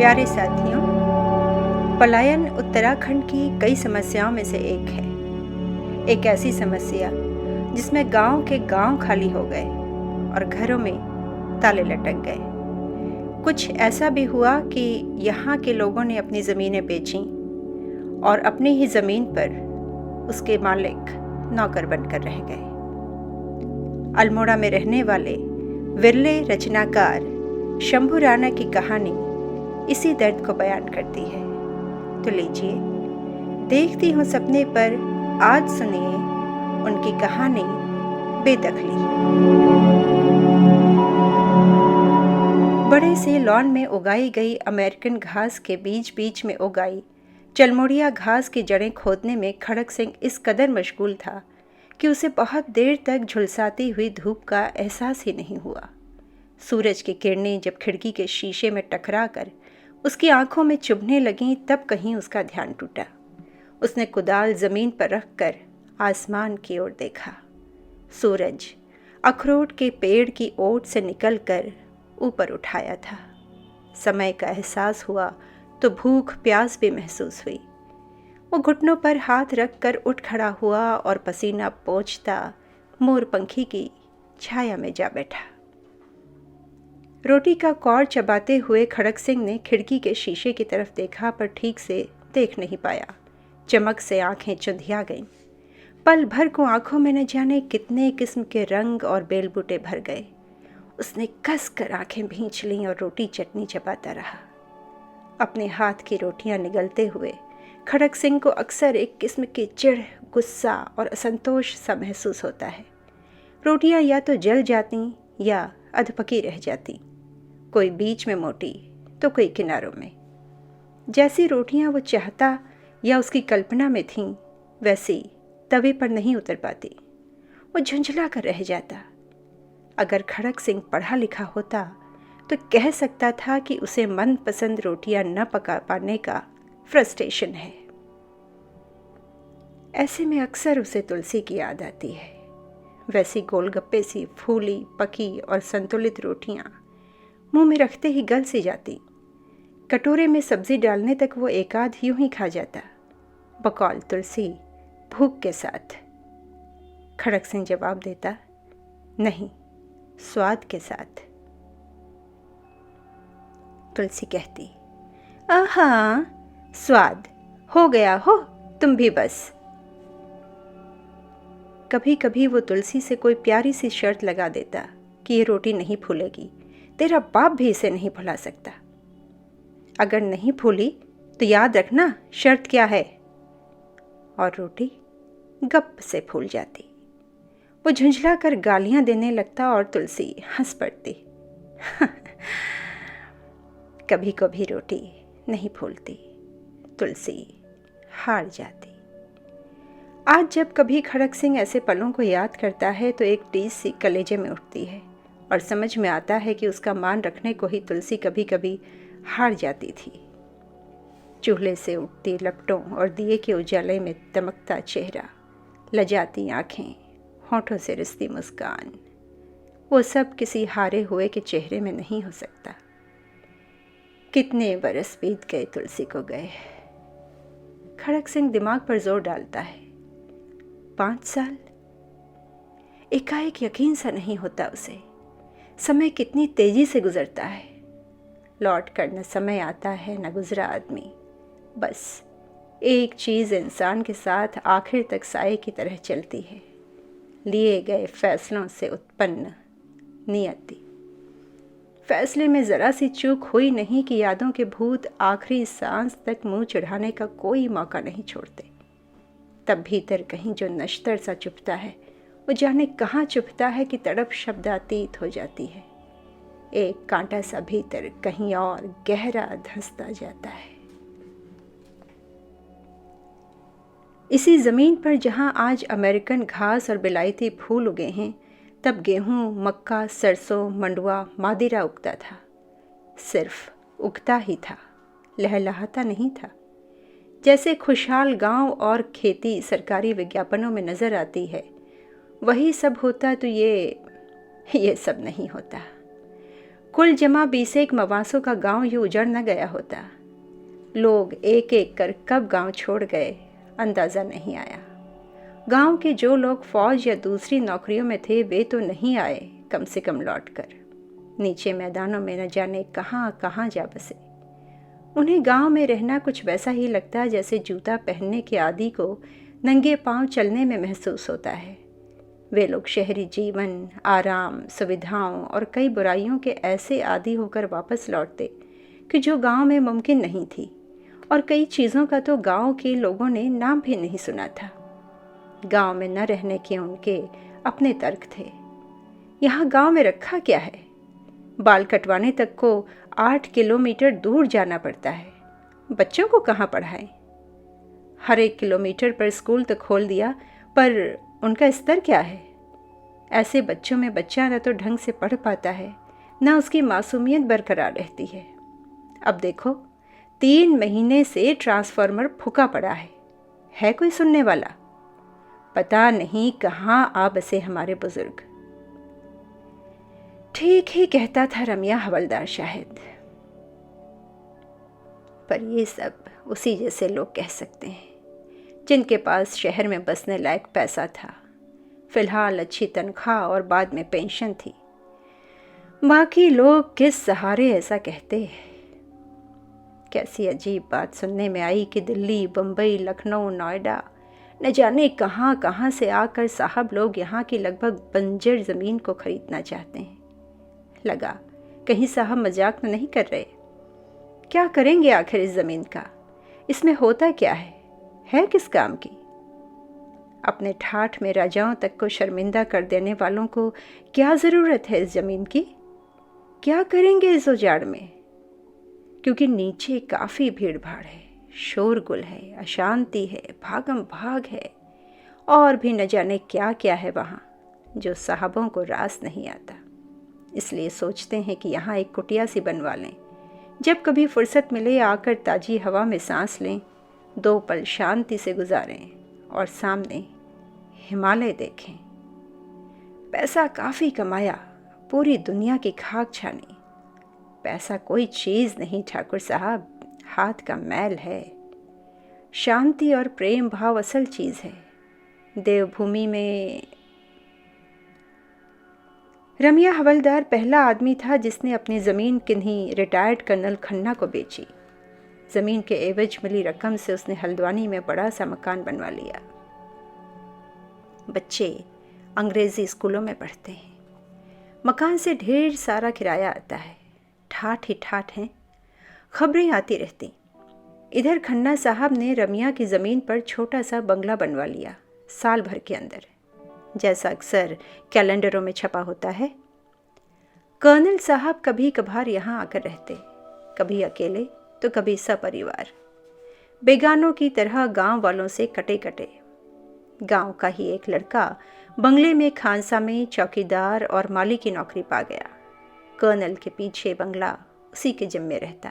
प्यारे साथियों, पलायन उत्तराखंड की कई समस्याओं में से एक है। एक ऐसी समस्या जिसमें गांव के गांव खाली हो गए और घरों में ताले लटक गए। कुछ ऐसा भी हुआ कि यहाँ के लोगों ने अपनी ज़मीनें बेचीं और अपनी ही ज़मीन पर उसके मालिक नौकर बनकर रह गए। अल्मोड़ा में रहने वाले विरले रचनाकार शंभू राणा की कहानी इसी दर्द को बयान करती है। तो लीजिए, देखती हूँ सपने पर, आज सुनिए उनकी कहानी बेदखली। बड़े से लॉन में उगाई गई अमेरिकन घास के बीच बीच में उगाई चलमोड़िया घास की जड़ें खोदने में खड़क सिंह इस कदर मशगूल था कि उसे बहुत देर तक झुलसाती हुई धूप का एहसास ही नहीं हुआ। सूरज की किरणें जब खिड़की के शीशे में टकरा कर उसकी आंखों में चुभने लगीं, तब कहीं उसका ध्यान टूटा। उसने कुदाल जमीन पर रखकर आसमान की ओर देखा। सूरज अखरोट के पेड़ की ओट से निकलकर ऊपर उठाया था। समय का एहसास हुआ तो भूख प्यास भी महसूस हुई। वो घुटनों पर हाथ रखकर उठ खड़ा हुआ और पसीना पोंछता मोर पंखी की छाया में जा बैठा। रोटी का कौर चबाते हुए खड़क सिंह ने खिड़की के शीशे की तरफ देखा, पर ठीक से देख नहीं पाया। चमक से आंखें चुंधिया गईं। पल भर को आंखों में न जाने कितने किस्म के रंग और बेलबूटे भर गए। उसने कस कर आंखें भींच लीं और रोटी चटनी चबाता रहा। अपने हाथ की रोटियां निगलते हुए खड़क सिंह को अक्सर एक किस्म की चिढ़, गुस्सा और असंतोष सा महसूस होता है। रोटियां या तो जल जाती या अधपकी रह जाती, कोई बीच में मोटी तो कोई किनारों में। जैसी रोटियां वो चाहता या उसकी कल्पना में थीं, वैसी तवे पर नहीं उतर पाती। वो झुंझला कर रह जाता। अगर खड़क सिंह पढ़ा लिखा होता तो कह सकता था कि उसे मनपसंद रोटियां न पका पाने का फ्रस्ट्रेशन है। ऐसे में अक्सर उसे तुलसी की याद आती है। वैसी गोलगप्पे सी फूली, पकी और संतुलित रोटियां मुंह में रखते ही गल सी जाती। कटोरे में सब्जी डालने तक वो एकाध यूं ही खा जाता, बकौल तुलसी, भूख के साथ। खड़क सिंह जवाब देता, नहीं, स्वाद के साथ। तुलसी कहती, आहा, स्वाद हो गया हो तुम भी बस। कभी कभी वो तुलसी से कोई प्यारी सी शर्त लगा देता कि ये रोटी नहीं फूलेगी, तेरा बाप भी इसे नहीं भुला सकता। अगर नहीं फूली तो याद रखना शर्त क्या है। और रोटी गप से फूल जाती। वो झुंझला कर गालियां देने लगता और तुलसी हंस पड़ती। कभी कभी रोटी नहीं फूलती, तुलसी हार जाती। आज जब कभी खड़क सिंह ऐसे पलों को याद करता है तो एक टीस सी कलेजे में उठती है और समझ में आता है कि उसका मान रखने को ही तुलसी कभी कभी हार जाती थी। चूल्हे से उठती लपटों और दिए के उजाले में दमकता चेहरा, लजाती आंखें, होठों से रिसती मुस्कान, वो सब किसी हारे हुए के चेहरे में नहीं हो सकता। कितने बरस बीत गए तुलसी को गए। खड़क सिंह दिमाग पर जोर डालता है। 5 साल। एकाएक यकीन सा नहीं होता उसे। समय कितनी तेजी से गुजरता है। लौट कर न समय आता है न गुजरा आदमी। बस एक चीज़ इंसान के साथ आखिर तक साए की तरह चलती है, लिए गए फैसलों से उत्पन्न नियति। फैसले में ज़रा सी चूक हुई नहीं कि यादों के भूत आखिरी सांस तक मुंह चढ़ाने का कोई मौका नहीं छोड़ते। तब भीतर कहीं जो नश्तर सा चुभता है, वो जाने कहाँ चुभता है कि तड़प शब्दातीत हो जाती है। एक कांटा सा भीतर कहीं और गहरा धंसता जाता है। इसी ज़मीन पर जहाँ आज अमेरिकन घास और बिलायती फूल उगे हैं, तब गेहूँ, मक्का, सरसों, मंडुआ, मादिरा उगता था। सिर्फ उगता ही था, लहलहाता नहीं था। जैसे खुशहाल गांव और खेती सरकारी विज्ञापनों में नज़र आती है, वही सब होता तो ये सब नहीं होता। कुल जमा 20 मवासों का गांव यूं उजड़ न गया होता। लोग एक एक कर कब गांव छोड़ गए अंदाज़ा नहीं आया। गांव के जो लोग फौज या दूसरी नौकरियों में थे वे तो नहीं आए, कम से कम लौटकर। नीचे मैदानों में न जाने कहाँ कहाँ जा बसे। उन्हें गांव में रहना कुछ वैसा ही लगता जैसे जूता पहनने के आदी को नंगे पांव चलने में महसूस होता है। वे लोग शहरी जीवन, आराम, सुविधाओं और कई बुराइयों के ऐसे आदी होकर वापस लौटते कि जो गांव में मुमकिन नहीं थी, और कई चीज़ों का तो गांव के लोगों ने नाम भी नहीं सुना था। गांव में न रहने के उनके अपने तर्क थे। यहाँ गांव में रखा क्या है? बाल कटवाने तक को 8 किलोमीटर दूर जाना पड़ता है। बच्चों को कहाँ पढ़ाएं? हर 1 किलोमीटर पर स्कूल तो खोल दिया, पर उनका स्तर क्या है? ऐसे बच्चों में बच्चा न तो ढंग से पढ़ पाता है, न उसकी मासूमियत बरकरार रहती है। अब देखो, 3 महीने से ट्रांसफार्मर फूका पड़ा है कोई सुनने वाला? पता नहीं कहाँ आ बसे हमारे बुजुर्ग। ठीक ही कहता था रमिया हवलदार शायद। पर ये सब उसी जैसे लोग कह सकते हैं जिनके पास शहर में बसने लायक पैसा था, फिलहाल अच्छी तनख्वाह और बाद में पेंशन थी। बाकी लोग किस सहारे ऐसा कहते हैं। कैसी अजीब बात सुनने में आई कि दिल्ली, बम्बई, लखनऊ, नोएडा, न जाने कहाँ कहाँ से आकर साहब लोग यहाँ की लगभग बंजर ज़मीन को खरीदना चाहते हैं। लगा कहीं साहब मजाक तो नहीं कर रहे। क्या करेंगे आखिर इस ज़मीन का? इसमें होता क्या है किस काम की? अपने ठाठ में राजाओं तक को शर्मिंदा कर देने वालों को क्या ज़रूरत है इस ज़मीन की? क्या करेंगे इस उजाड़ में? क्योंकि नीचे काफ़ी भीड़ भाड़ है, शोरगुल है, अशांति है, भागम भाग है, और भी न जाने क्या क्या है वहाँ जो साहबों को रास नहीं आता। इसलिए सोचते हैं कि यहाँ एक कुटिया सी बनवा लें, जब कभी फुर्सत मिले आकर ताज़ी हवा में सांस लें, 2 पल शांति से गुजारें और सामने हिमालय देखें। पैसा काफ़ी कमाया, पूरी दुनिया की खाक छानी। पैसा कोई चीज़ नहीं ठाकुर साहब, हाथ का मैल है। शांति और प्रेम भाव असल चीज़ है। देवभूमि में रमिया हवलदार पहला आदमी था जिसने अपनी ज़मीन किन्हीं रिटायर्ड कर्नल खन्ना को बेची। ज़मीन के एवज मिली रकम से उसने हल्द्वानी में बड़ा सा मकान बनवा लिया। बच्चे अंग्रेज़ी स्कूलों में पढ़ते हैं। मकान से ढेर सारा किराया आता है। ठाठ ही ठाठ हैं, खबरें आती रहती। इधर खन्ना साहब ने रमिया की ज़मीन पर छोटा सा बंगला बनवा लिया साल भर के अंदर, जैसा अक्सर कैलेंडरों में छपा होता है। कर्नल साहब कभी कभार यहाँ आकर रहते, कभी अकेले तो कभी सपरिवार, बेगानों की तरह गांव वालों से कटे कटे। गांव का ही एक लड़का बंगले में खानसा में चौकीदार और माली की नौकरी पा गया। कर्नल के पीछे बंगला उसी के जिम्मे रहता।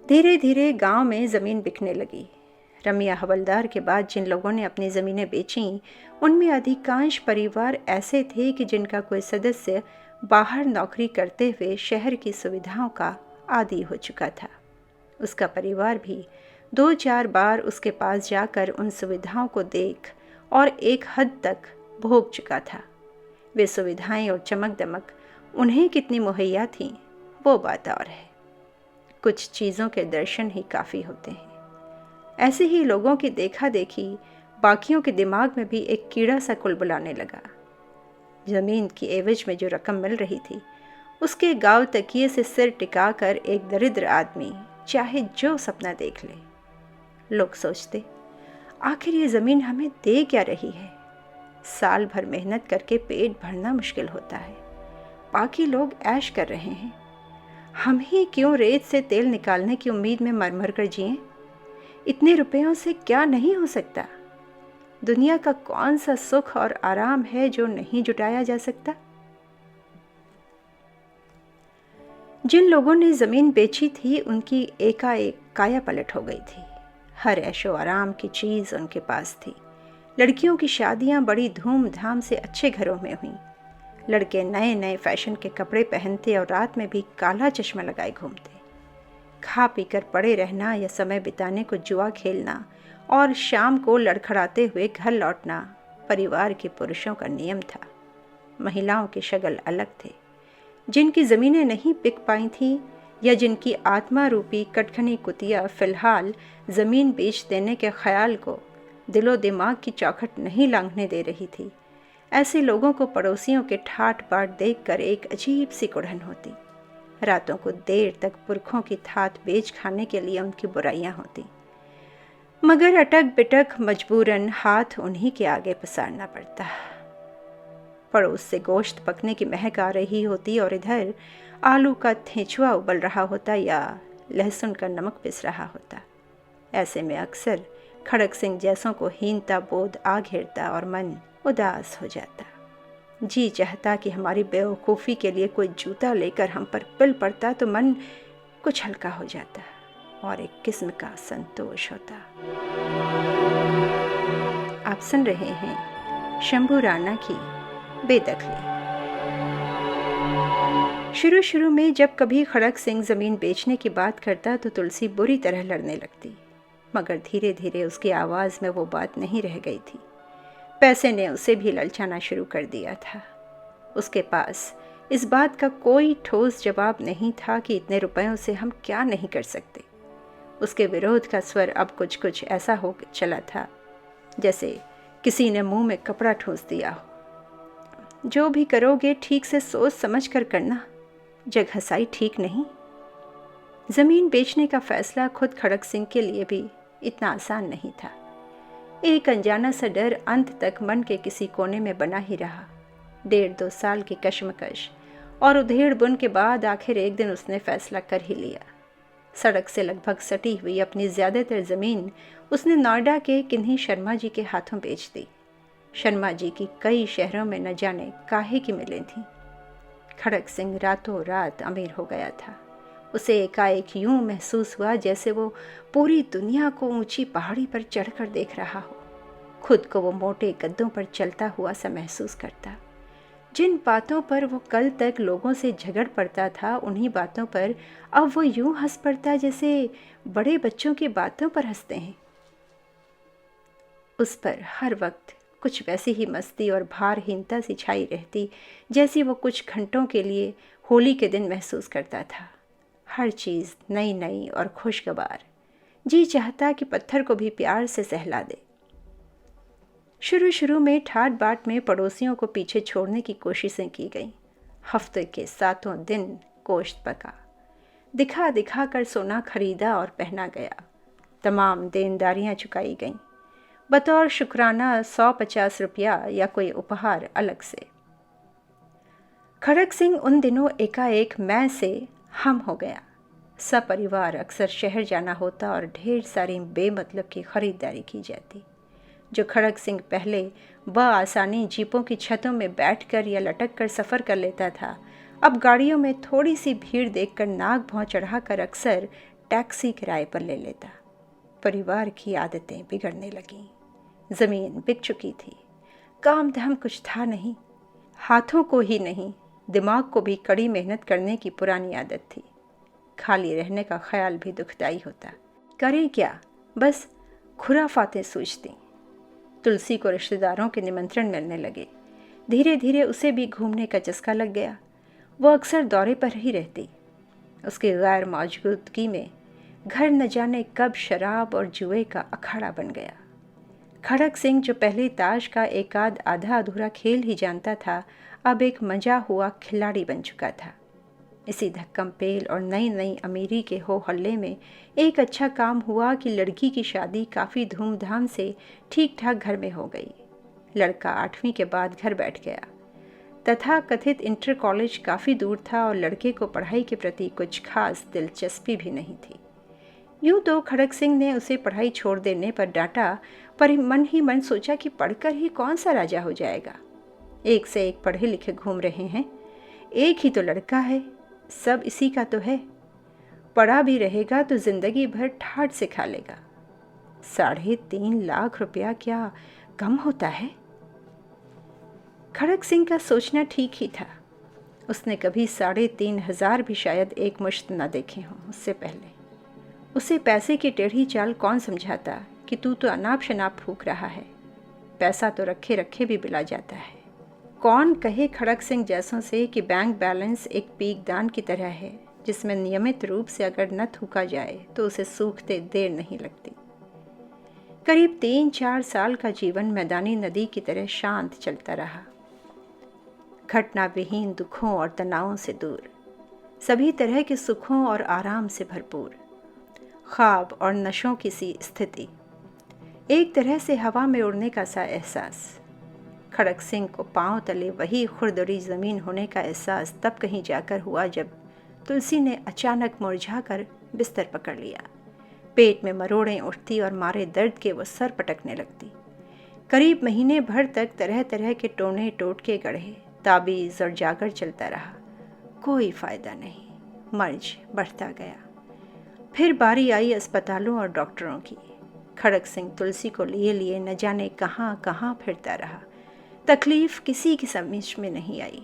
धीरे धीरे गांव में ज़मीन बिकने लगी। रमिया हवलदार के बाद जिन लोगों ने अपनी ज़मीनें बेचीं, उनमें अधिकांश परिवार ऐसे थे कि जिनका कोई सदस्य बाहर नौकरी करते हुए शहर की सुविधाओं का आदी हो चुका था। उसका परिवार भी 2-4 बार उसके पास जाकर उन सुविधाओं को देख और एक हद तक भोग चुका था। वे सुविधाएं और चमक दमक उन्हें कितनी मुहैया थीं, वो बात और है। कुछ चीज़ों के दर्शन ही काफ़ी होते हैं। ऐसे ही लोगों की देखा देखी बाकियों के दिमाग में भी एक कीड़ा सा कुलबुलाने लगा। ज़मीन की एवज में जो रकम मिल रही थी, उसके गाँव तकिए से सिर टिकाकर एक दरिद्र आदमी चाहे जो सपना देख ले। लोग सोचते, आखिर ये ज़मीन हमें दे क्या रही है? साल भर मेहनत करके पेट भरना मुश्किल होता है, बाकी लोग ऐश कर रहे हैं। हम ही क्यों रेत से तेल निकालने की उम्मीद में मर मर कर जिएं? इतने रुपयों से क्या नहीं हो सकता? दुनिया का कौन सा सुख और आराम है जो नहीं जुटाया जा सकता? जिन लोगों ने ज़मीन बेची थी, उनकी एकाएक काया पलट हो गई थी। हर ऐशो आराम की चीज़ उनके पास थी। लड़कियों की शादियां बड़ी धूमधाम से अच्छे घरों में हुईं। लड़के नए नए फैशन के कपड़े पहनते और रात में भी काला चश्मा लगाए घूमते। खा पीकर पड़े रहना या समय बिताने को जुआ खेलना और शाम को लड़खड़ाते हुए घर लौटना परिवार के पुरुषों का नियम था। महिलाओं के शगल अलग थे। जिनकी ज़मीनें नहीं बिक पाई थीं या जिनकी आत्मा रूपी कटखनी कुतिया फ़िलहाल ज़मीन बेच देने के ख्याल को दिलो दिमाग की चौखट नहीं लांघने दे रही थी, ऐसे लोगों को पड़ोसियों के ठाट बाट देखकर एक अजीब सी कुढ़न होती। रातों को देर तक पुरखों की थात बेच खाने के लिए उनकी बुराइयां होती, मगर अटक बिटक मजबूरन हाथ उन्हीं के आगे पसारना पड़ता। पड़ोस से गोश्त पकने की महक आ रही होती और इधर आलू का थेचुआ उबल रहा होता या लहसुन का नमक पिस रहा होता। ऐसे में अक्सर खड़क सिंह जैसों को हीनता बोध आ घेरता और मन उदास हो जाता। जी चाहता कि हमारी बेवकूफ़ी के लिए कोई जूता लेकर हम पर पिल पड़ता तो मन कुछ हल्का हो जाता और एक किस्म का संतोष होता। आप सुन रहे हैं शंभू राणा की बेदखली। शुरू में जब कभी खड़क सिंह ज़मीन बेचने की बात करता तो तुलसी बुरी तरह लड़ने लगती, मगर धीरे धीरे उसकी आवाज़ में वो बात नहीं रह गई थी। पैसे ने उसे भी ललचाना शुरू कर दिया था। उसके पास इस बात का कोई ठोस जवाब नहीं था कि इतने रुपयों से हम क्या नहीं कर सकते। उसके विरोध का स्वर अब कुछ कुछ ऐसा हो चला था जैसे किसी ने मुंह में कपड़ा ठूंस दिया हो। जो भी करोगे ठीक से सोच समझ कर करना, जगहसाई ठीक नहीं। ज़मीन बेचने का फैसला खुद खड़क सिंह के लिए भी इतना आसान नहीं था। एक अनजाना सा डर अंत तक मन के किसी कोने में बना ही रहा। 1.5-2 साल की कश्मकश और उधेड़ बुन के बाद आखिर एक दिन उसने फैसला कर ही लिया। सड़क से लगभग सटी हुई अपनी ज़्यादातर ज़मीन उसने नोएडा के किन्हीं शर्मा जी के हाथों बेच दी। शर्मा जी की कई शहरों में न जाने काहे की मिलें थीं। खड़क सिंह रातों रात अमीर हो गया था। उसे एकाएक यूं महसूस हुआ जैसे वो पूरी दुनिया को ऊंची पहाड़ी पर चढ़कर देख रहा हो। खुद को वो मोटे कदमों पर चलता हुआ सा महसूस करता। जिन बातों पर वो कल तक लोगों से झगड़ पड़ता था, उन्हीं बातों पर अब वो यूं हंस पड़ता जैसे बड़े बच्चों की बातों पर हंसते हैं। उस पर हर वक्त कुछ वैसी ही मस्ती और भारहीनता सी छाई रहती जैसी वो कुछ घंटों के लिए होली के दिन महसूस करता था। हर चीज़ नई नई और खुशगवार। जी चाहता कि पत्थर को भी प्यार से सहला दे। शुरू में ठाट बाट में पड़ोसियों को पीछे छोड़ने की कोशिशें की गईं। हफ्ते के 7 दिन गोश्त पका, दिखा दिखा कर सोना खरीदा और पहना गया। तमाम देनदारियां चुकाई गईं। बतौर शुक्राना 150 रुपया या कोई उपहार अलग से। खड़क सिंह उन दिनों एकाएक मैं से हम हो गया। सपरिवार अक्सर शहर जाना होता और ढेर सारी बेमतलब की खरीदारी की जाती। जो खड़क सिंह पहले बआसानी जीपों की छतों में बैठकर या लटक कर सफ़र कर लेता था, अब गाड़ियों में थोड़ी सी भीड़ देखकर नाक भौं चढ़ाकर अक्सर टैक्सी किराए पर ले लेता। परिवार की आदतें बिगड़ने लगीं। ज़मीन बिक चुकी थी। काम धाम कुछ था नहीं। हाथों को ही नहीं, दिमाग को भी कड़ी मेहनत करने की पुरानी आदत थी। खाली रहने का ख्याल भी दुखदाई होता। करें क्या, बस खुराफातें सूझती। तुलसी को रिश्तेदारों के निमंत्रण मिलने लगे। धीरे धीरे उसे भी घूमने का चस्का लग गया। वो अक्सर दौरे पर ही रहती। उसकी गैर मौजूदगी में घर न जाने कब शराब और जुए का अखाड़ा बन गया। खड़क सिंह जो पहले ताश का एकाध आधा अधूरा खेल ही जानता था, अब एक मजा हुआ खिलाड़ी बन चुका था। इसी धक्कम पेल और नई नई अमीरी के हो हल्ले में एक अच्छा काम हुआ कि लड़की की शादी काफ़ी धूमधाम से ठीक ठाक घर में हो गई। लड़का 8वीं के बाद घर बैठ गया। तथा कथित इंटर कॉलेज काफ़ी दूर था और लड़के को पढ़ाई के प्रति कुछ खास दिलचस्पी भी नहीं थी। यूँ तो खड़क सिंह ने उसे पढ़ाई छोड़ देने पर डांटा, पर मन ही मन सोचा कि पढ़कर ही कौन सा राजा हो जाएगा। एक से एक पढ़े लिखे घूम रहे हैं, एक ही तो लड़का है, सब इसी का तो है। पढ़ा भी रहेगा तो जिंदगी भर ठाट से खा लेगा। 3.5 लाख रुपया क्या कम होता है? खड़क सिंह का सोचना ठीक ही था। उसने कभी 3,500 भी शायद एक मुश्त न देखे हों उससे पहले। उसे पैसे की टेढ़ी चाल कौन समझाता कि तू तो अनाप शनाप फूक रहा है, पैसा तो रखे रखे भी बिला जाता है। कौन कहे खड़क सिंह जैसों से कि बैंक बैलेंस एक पीकदान की तरह है जिसमें नियमित रूप से अगर न थूका जाए तो उसे सूखते देर नहीं लगती। करीब 3-4 साल का जीवन मैदानी नदी की तरह शांत चलता रहा, घटना विहीन दुखों और तनावों से दूर, सभी तरह के सुखों और आराम से भरपूर, ख्वाब और नशों की सी स्थिति, एक तरह से हवा में उड़ने का सा एहसास। खड़क सिंह को पांव तले वही खुरदरी ज़मीन होने का एहसास तब कहीं जाकर हुआ जब तुलसी ने अचानक मुरझाकर बिस्तर पकड़ लिया। पेट में मरोड़ें उठती और मारे दर्द के वो सर पटकने लगती। करीब महीने भर तक तरह तरह के टोने टोटके गढ़े, ताबीज़ और जागर चलता रहा, कोई फ़ायदा नहीं, मर्ज बढ़ता गया। फिर बारी आई अस्पतालों और डॉक्टरों की। खड़क सिंह तुलसी को लिए लिए न जाने कहाँ कहाँ फिरता रहा, तकलीफ़ किसी की समझ में नहीं आई।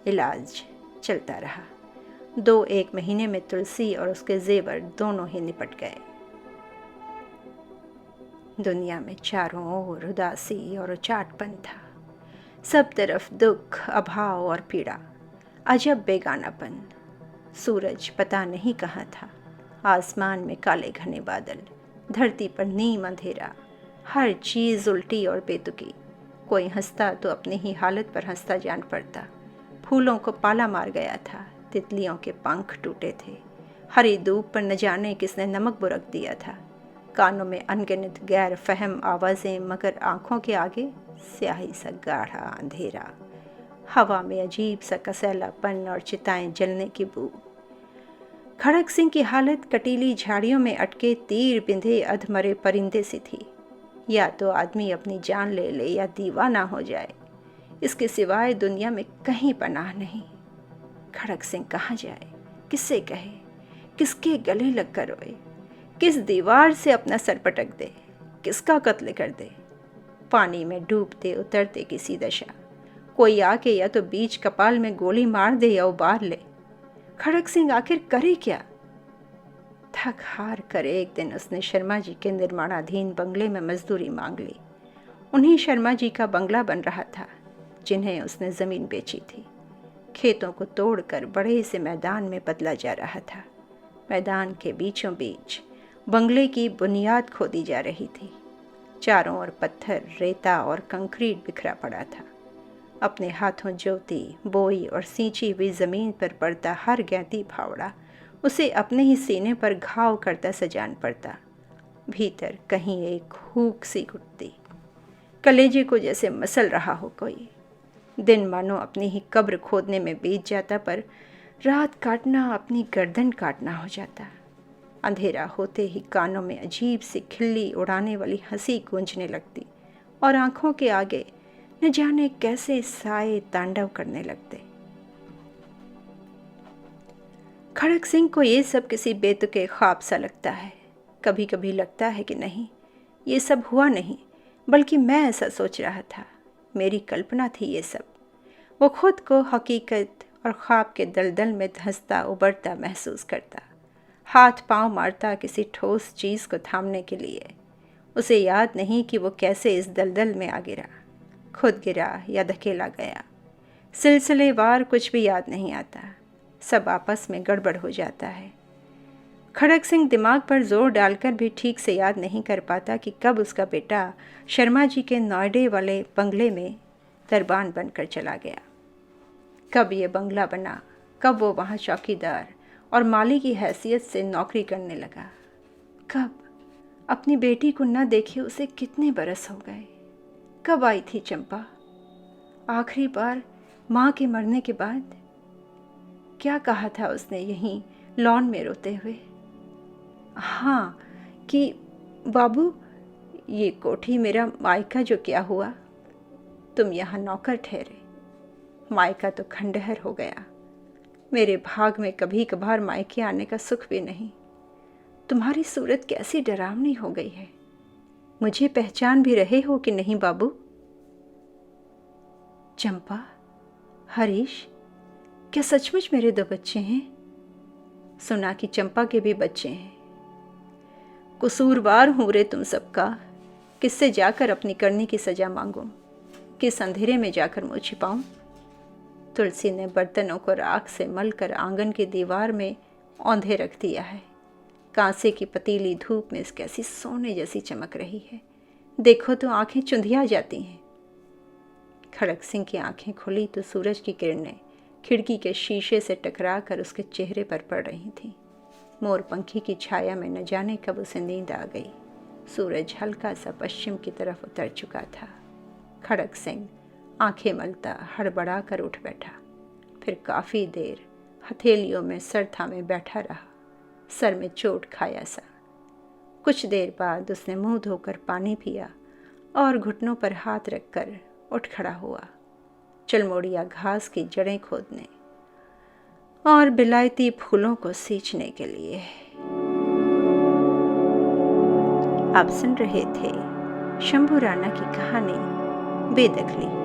इलाज चलता रहा। 2-1 महीने में तुलसी और उसके जेवर दोनों ही निपट गए। दुनिया में चारों ओर उदासी और उचाटपन था, सब तरफ दुख, अभाव और पीड़ा, अजब बेगानापन। सूरज पता नहीं कहाँ था, आसमान में काले घने बादल, धरती पर नीम अंधेरा, हर चीज़ उल्टी और बेतुकी। कोई हंसता तो अपनी ही हालत पर हंसता जान पड़ता। फूलों को पाला मार गया था, तितलियों के पंख टूटे थे, हरी धूप पर न जाने किसने नमक बुरक दिया था। कानों में अनगिनत गैर फहम आवाज़ें, मगर आँखों के आगे स्याही सा गाढ़ा अंधेरा। हवा में अजीब सा कसैलापन और चिताएं जलने की बू। खड़क सिंह की हालत कटीली झाड़ियों में अटके तीर बिंधे अधमरे परिंदे सी थी। या तो आदमी अपनी जान ले ले या दीवाना हो जाए, इसके सिवाय दुनिया में कहीं पनाह नहीं। खड़क सिंह कहाँ जाए, किससे कहे, किसके गले लग कर रोए, किस दीवार से अपना सर पटक दे, किसका कत्ल कर दे। पानी में डूबते उतरते किसी दशा, कोई आके या तो बीच कपाल में गोली मार दे या उबार ले। खड़क सिंह आखिर करे क्या? थक हार कर एक दिन उसने शर्मा जी के निर्माणाधीन बंगले में मजदूरी मांग ली। उन्हीं शर्मा जी का बंगला बन रहा था जिन्हें उसने ज़मीन बेची थी। खेतों को तोड़कर बड़े से मैदान में बदला जा रहा था। मैदान के बीचों बीच बंगले की बुनियाद खोदी जा रही थी। चारों ओर पत्थर, रेता और कंक्रीट बिखरा पड़ा था। अपने हाथों जोती, बोई और सींची हुई ज़मीन पर पड़ता हर गैंती फावड़ा उसे अपने ही सीने पर घाव करता सजान पड़ता। भीतर कहीं एक हूक सी उठती, कलेजे को जैसे मसल रहा हो कोई। दिन मानो अपनी ही कब्र खोदने में बीत जाता, पर रात काटना अपनी गर्दन काटना हो जाता। अंधेरा होते ही कानों में अजीब सी खिल्ली उड़ाने वाली हंसी गूंजने लगती और आंखों के आगे न जाने कैसे साए तांडव करने लगते। खड़क सिंह को ये सब किसी बेतुके ख्वाब सा लगता है। कभी कभी लगता है कि नहीं, ये सब हुआ नहीं, बल्कि मैं ऐसा सोच रहा था, मेरी कल्पना थी ये सब। वो खुद को हकीकत और ख्वाब के दलदल में धंसता उबरता महसूस करता, हाथ पांव मारता किसी ठोस चीज़ को थामने के लिए। उसे याद नहीं कि वो कैसे इस दलदल में आ गिरा, खुद गिरा या धकेला गया। सिलसिलेवार कुछ भी याद नहीं आता, सब आपस में गड़बड़ हो जाता है। खड़क सिंह दिमाग पर जोर डालकर भी ठीक से याद नहीं कर पाता कि कब उसका बेटा शर्मा जी के नोएडा वाले बंगले में दरबान बनकर चला गया, कब ये बंगला बना, कब वो वहाँ चौकीदार और माली की हैसियत से नौकरी करने लगा, कब अपनी बेटी को न देखे उसे कितने बरस हो गए, कब आई थी चंपा आखिरी बार माँ के मरने के बाद। क्या कहा था उसने यहीं लॉन में रोते हुए? हाँ, कि बाबू ये कोठी मेरा मायका जो क्या हुआ, तुम यहाँ नौकर ठहरे, मायका तो खंडहर हो गया। मेरे भाग में कभी कभार मायके आने का सुख भी नहीं। तुम्हारी सूरत कैसी डरावनी हो गई है, मुझे पहचान भी रहे हो कि नहीं बाबू? चंपा, हरीश, क्या सचमुच मेरे 2 बच्चे हैं? सुना कि चंपा के भी बच्चे हैं। कसूरवार हूँ रे तुम सबका। किससे जाकर अपनी करनी की सजा मांगूं? किस अंधेरे में जाकर मुँह छिपाऊं? तुलसी ने बर्तनों को राख से मलकर आंगन की दीवार में औंधे रख दिया है। कांसे की पतीली धूप में कैसी सोने जैसी चमक रही है। देखो तो आंखें चुंधिया जाती हैं। खड़क सिंह की आंखें खुली तो सूरज की किरणें खिड़की के शीशे से टकरा कर उसके चेहरे पर पड़ रही थीं। मोरपंखी की छाया में न जाने कब उसे नींद आ गई। सूरज हल्का सा पश्चिम की तरफ उतर चुका था। खड़क सिंह आंखें मलता हड़बड़ा कर उठ बैठा। फिर काफ़ी देर हथेलियों में सर थामे बैठा रहा, सर में चोट खाया सा। कुछ देर बाद उसने मुंह धोकर पानी पिया और घुटनों पर हाथ रखकर उठ खड़ा हुआ, चलमोड़िया घास की जड़ें खोदने और बिलायती फूलों को सींचने के लिए। आप सुन रहे थे शंभू राणा की कहानी बेदखली।